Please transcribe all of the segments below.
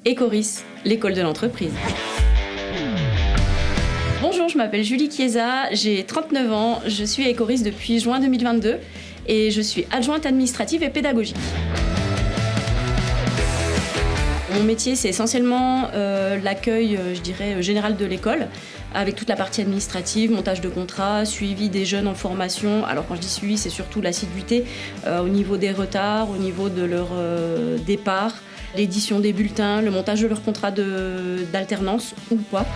Ecoris, l'école de l'entreprise. Bonjour, je m'appelle Julie Chiesa, j'ai 39 ans, je suis à Ecoris depuis juin 2022 et je suis adjointe administrative et pédagogique. Mon métier, c'est essentiellement l'accueil, je dirais, général de l'école, avec toute la partie administrative, montage de contrats, suivi des jeunes en formation. Alors quand je dis suivi, c'est surtout l'assiduité au niveau des retards, au niveau de leur départ, l'édition des bulletins, le montage de leur contrat d'alternance ou pas.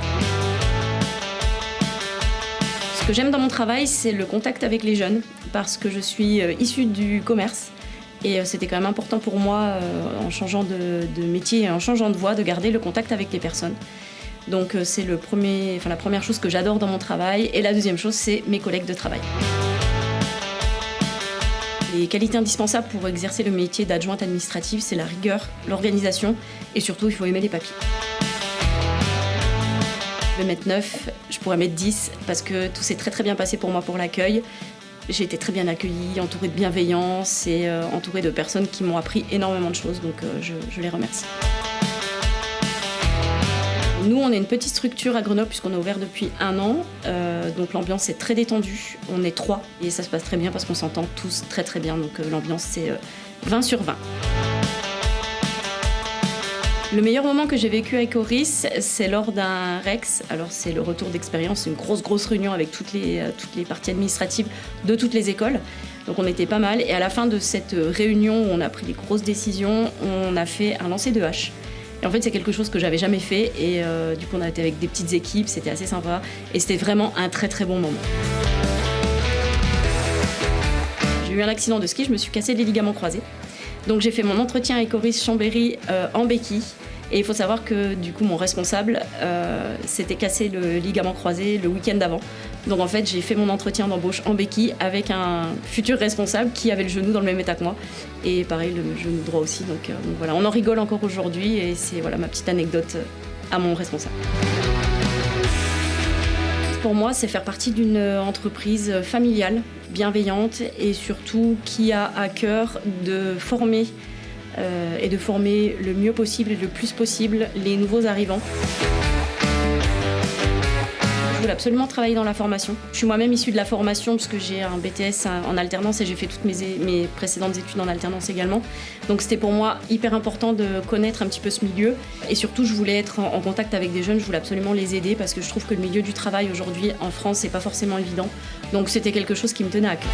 Ce que j'aime dans mon travail, c'est le contact avec les jeunes, parce que je suis issue du commerce. Et c'était quand même important pour moi, en changeant de métier et en changeant de voie, de garder le contact avec les personnes. Donc c'est la première chose que j'adore dans mon travail. Et la deuxième chose, c'est mes collègues de travail. Les qualités indispensables pour exercer le métier d'adjointe administrative, c'est la rigueur, l'organisation et surtout, il faut aimer les papiers. Je vais mettre 9, je pourrais mettre 10 parce que tout s'est très bien passé pour moi pour l'accueil. J'ai été très bien accueillie, entourée de bienveillance et entourée de personnes qui m'ont appris énormément de choses, donc je les remercie. Nous, on est une petite structure à Grenoble puisqu'on est ouvert depuis 1 an, donc l'ambiance est très détendue, on est 3 et ça se passe très bien parce qu'on s'entend tous très bien, donc l'ambiance c'est 20 sur 20. Le meilleur moment que j'ai vécu à Ecoris, c'est lors d'un REX. Alors c'est le retour d'expérience, c'est une grosse réunion avec toutes les parties administratives de toutes les écoles. Donc on était pas mal et à la fin de cette réunion où on a pris des grosses décisions, on a fait un lancer de hache. Et en fait c'est quelque chose que j'avais jamais fait et du coup on a été avec des petites équipes, c'était assez sympa et c'était vraiment un très bon moment. J'ai eu un accident de ski, je me suis cassé les ligaments croisés. Donc j'ai fait mon entretien à Ecoris Chambéry en béquille. Et il faut savoir que du coup mon responsable s'était cassé le ligament croisé le week-end d'avant. Donc en fait j'ai fait mon entretien d'embauche en béquille avec un futur responsable qui avait le genou dans le même état que moi. Et pareil le genou droit aussi. Donc voilà, on en rigole encore aujourd'hui et c'est voilà, ma petite anecdote à mon responsable. Pour moi, c'est faire partie d'une entreprise familiale, bienveillante et surtout qui a à cœur de former et de former le mieux possible et le plus possible les nouveaux arrivants. Je voulais absolument travailler dans la formation. Je suis moi-même issue de la formation parce que j'ai un BTS en alternance et j'ai fait toutes mes précédentes études en alternance également. Donc c'était pour moi hyper important de connaître un petit peu ce milieu. Et surtout, je voulais être en contact avec des jeunes, je voulais absolument les aider parce que je trouve que le milieu du travail aujourd'hui en France, c'est pas forcément évident. Donc c'était quelque chose qui me tenait à cœur.